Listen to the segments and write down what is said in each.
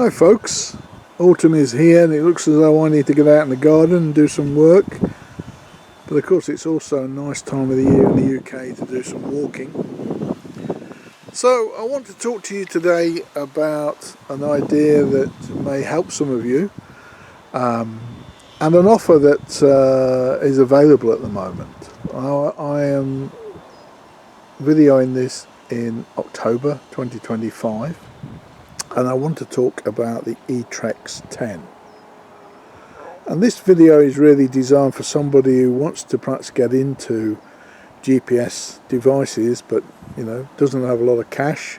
Hi folks, autumn is here and it looks as though I need to get out in the garden and do some work, but of course it's also a nice time of the year in the UK to do some walking. So I want to talk to you today about an idea that may help some of you and an offer that is available at the moment. I am videoing this in October 2025. And I want to talk about the E Trex 10. And this video is really designed for somebody who wants to perhaps get into GPS devices, but doesn't have a lot of cash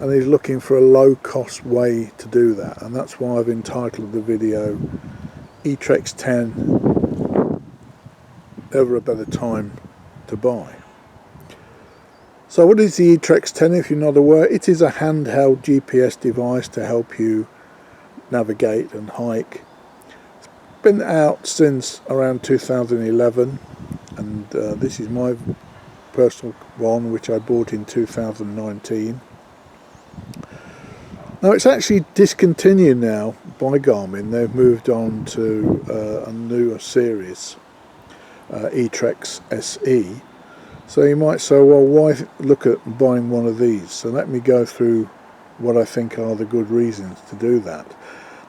and is looking for a low cost way to do that. And that's why I've entitled the video E Trex 10, Ever a Better Time to Buy. So what is the E Trex 10 if you're not aware? It is a handheld GPS device to help you navigate and hike. It's been out since around 2011 and this is my personal one which I bought in 2019. Now it's actually discontinued now by Garmin. They've moved on to a newer series, E Trex SE. So you might say, well, why look at buying one of these? So let me go through what I think are the good reasons to do that.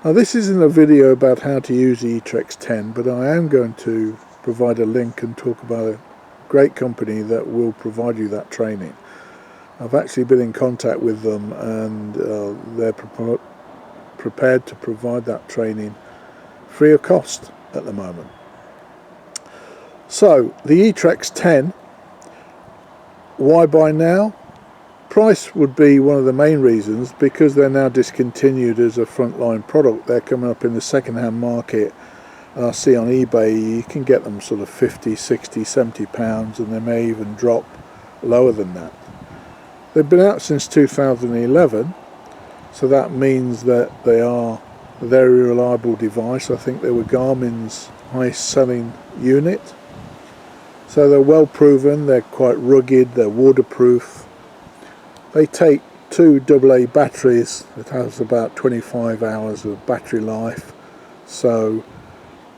Now this isn't a video about how to use the E Trex 10, but I am going to provide a link and talk about a great company that will provide you that training. I've actually been in contact with them and they're prepared to provide that training free of cost at the moment. So the E Trex 10, why buy now? Price would be one of the main reasons, because they're now discontinued as a frontline product. They're coming up in the second-hand market. I see on eBay you can get them sort of 50, 60, 70 pounds, and they may even drop lower than that. They've been out since 2011, so that means that they are a very reliable device. I think they were Garmin's highest selling unit. So they're well proven, they're quite rugged, they're waterproof. They take two AA batteries that has about 25 hours of battery life. So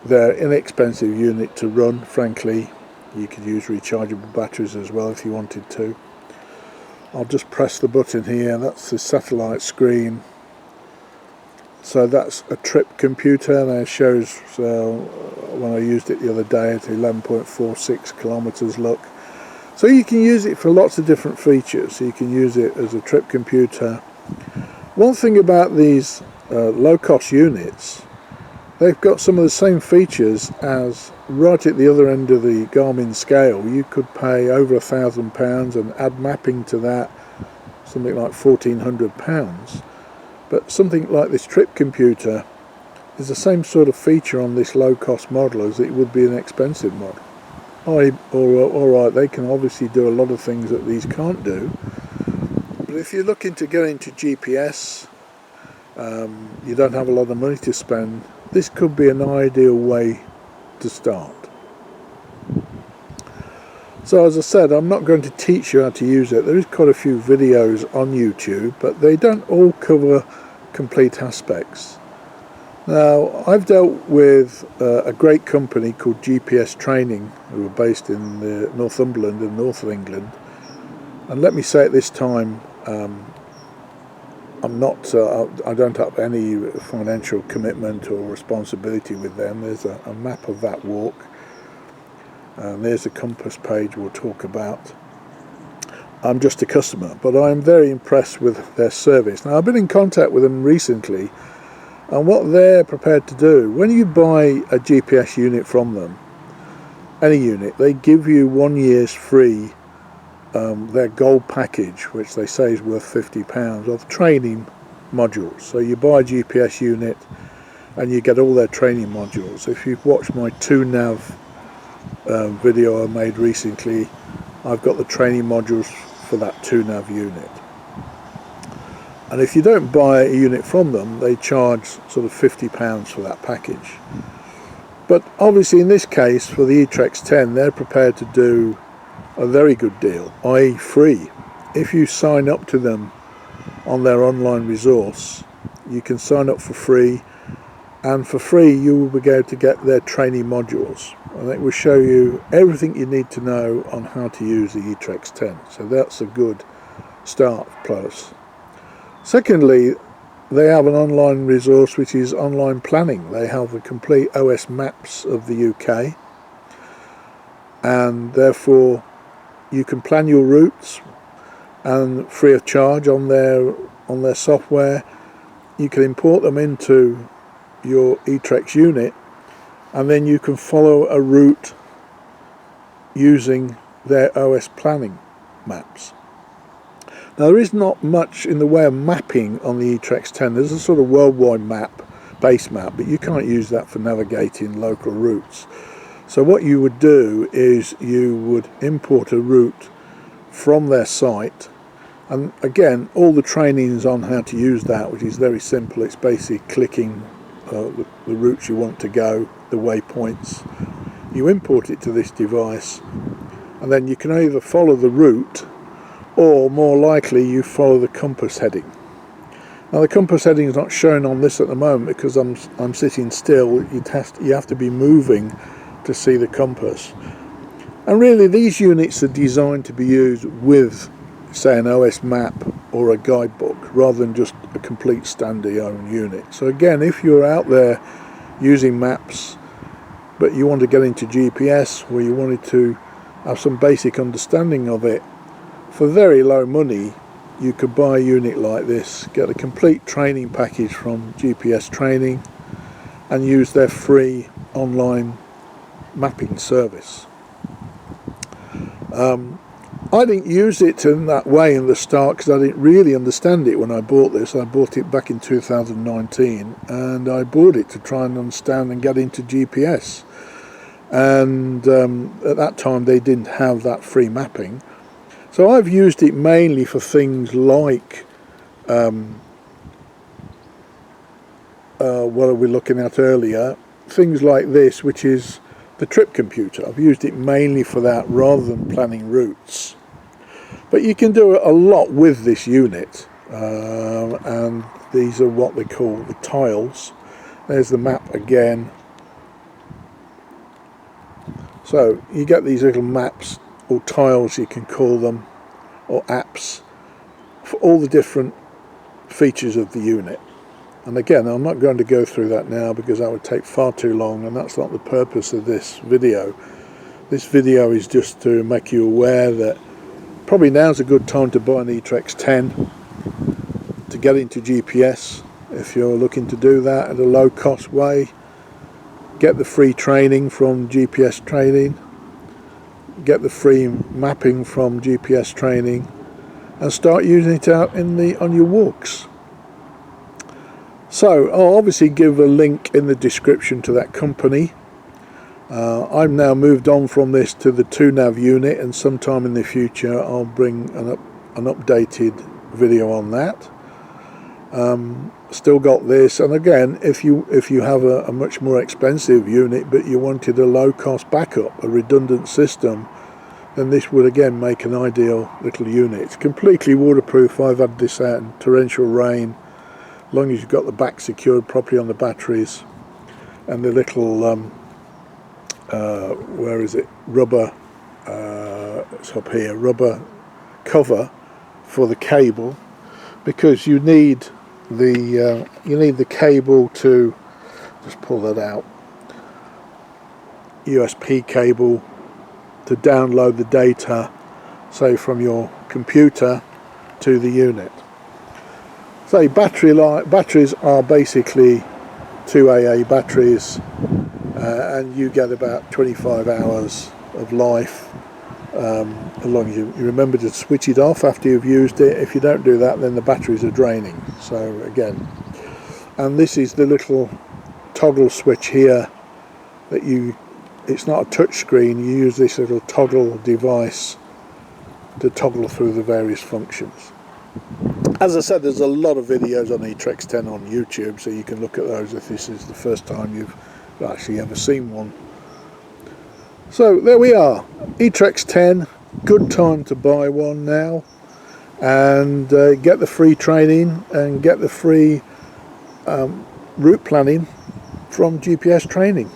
they're an inexpensive unit to run, frankly. You could use rechargeable batteries as well if you wanted to. I'll just press the button here, that's the satellite screen. So that's a trip computer, and it shows when I used it the other day at 11.46 kilometers look. So you can use it for lots of different features. So you can use it as a trip computer. One thing about these low-cost units, they've got some of the same features as right at the other end of the Garmin scale. You could pay over £1,000 and add mapping to that, something like £1,400. But something like this trip computer is the same sort of feature on this low-cost model as it would be an expensive model. Alright, they can obviously do a lot of things that these can't do. But if you're looking to get into GPS, you don't have a lot of money to spend, this could be an ideal way to start. So as I said, I'm not going to teach you how to use it. There is quite a few videos on YouTube, but they don't all cover complete aspects. Now, I've dealt with a great company called GPS Training, who are based in Northumberland in North of England. And let me say at this time, I don't have any financial commitment or responsibility with them. There's a map of that walk. There's a compass page we'll talk about. I'm just a customer, but I'm very impressed with their service. Now, I've been in contact with them recently, and what they're prepared to do, when you buy a GPS unit from them, any unit, they give you 1 year's free their gold package, which they say is worth £50, of training modules. So you buy a GPS unit and you get all their training modules. If you've watched my 2nav video I made recently, I've got the training modules for that 2nav unit. And if you don't buy a unit from them, they charge sort of £50 for that package. But obviously in this case, for the E Trex 10, they're prepared to do a very good deal, i.e. free. If you sign up to them on their online resource, you can sign up for free, and for free you will be able to get their training modules, and it will show you everything you need to know on how to use the E Trex 10. So that's a good start place. Secondly, they have an online resource which is online planning. They have the complete OS maps of the UK, and therefore you can plan your routes and free of charge on their software. You can import them into your E Trex unit, and then you can follow a route using their OS planning maps. Now, there is not much in the way of mapping on the E Trex 10. There's a sort of worldwide map, base map, but you can't use that for navigating local routes. So what you would do is you would import a route from their site, and again, all the training is on how to use that, which is very simple. It's basically clicking the routes you want to go, the waypoints. You import it to this device, and then you can either follow the route, or more likely you follow the compass heading. Now, the compass heading is not shown on this at the moment because I'm sitting still. You have to be moving to see the compass. And really, these units are designed to be used with, say, an OS map or a guidebook, rather than just a complete standalone unit. So again, if you're out there using maps, but you want to get into GPS, where you wanted to have some basic understanding of it, for very low money, you could buy a unit like this, get a complete training package from GPS Training, and use their free online mapping service. I didn't use it in that way in the start because I didn't really understand it when I bought this. I bought it back in 2019, and I bought it to try and understand and get into GPS. And at that time they didn't have that free mapping. So I've used it mainly for things like what are we looking at earlier, things like this, which is the trip computer. I've used it mainly for that rather than planning routes. But you can do a lot with this unit, and these are what they call the tiles. There's the map again. So you get these little maps, or tiles you can call them, or apps, for all the different features of the unit. And again, I'm not going to go through that now because that would take far too long, and that's not the purpose of this video. This video is just to make you aware that probably now's a good time to buy an E Trex 10 to get into GPS if you're looking to do that at a low cost way. Get the free training from GPS Training, get the free mapping from GPS Training, and start using it out on your walks. So I'll obviously give a link in the description to that company. I've now moved on from this to the 2nav unit, and sometime in the future I'll bring an updated video on that. Still got this, and again, if you have a much more expensive unit but you wanted a low cost backup, a redundant system, then this would again make an ideal little unit. It's completely waterproof. I've had this out in torrential rain, as long as you've got the back secured properly on the batteries, and the little where is it, rubber, it's up here, rubber cover for the cable, because you need the cable to, just pull that out, USB cable to download the data, say from your computer to the unit. So batteries are basically 2 AA batteries, and you get about 25 hours of life, as long as you remember to switch it off after you've used it. If you don't do that, then the batteries are draining. So again, and this is the little toggle switch here that it's not a touch screen, you use this little toggle device to toggle through the various functions. As I said, there's a lot of videos on E Trex 10 on YouTube, so you can look at those if this is the first time you've actually ever seen one. So there we are, E Trex 10, good time to buy one now, and get the free training and get the free route planning from GPS training.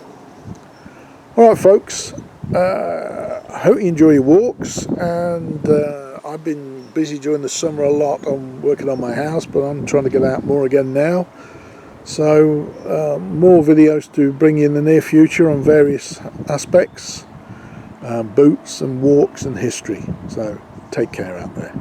Alright folks, I hope you enjoy your walks, and I've been busy during the summer a lot on working on my house, but I'm trying to get out more again now. So more videos to bring you in the near future on various aspects, boots and walks and history. So take care out there.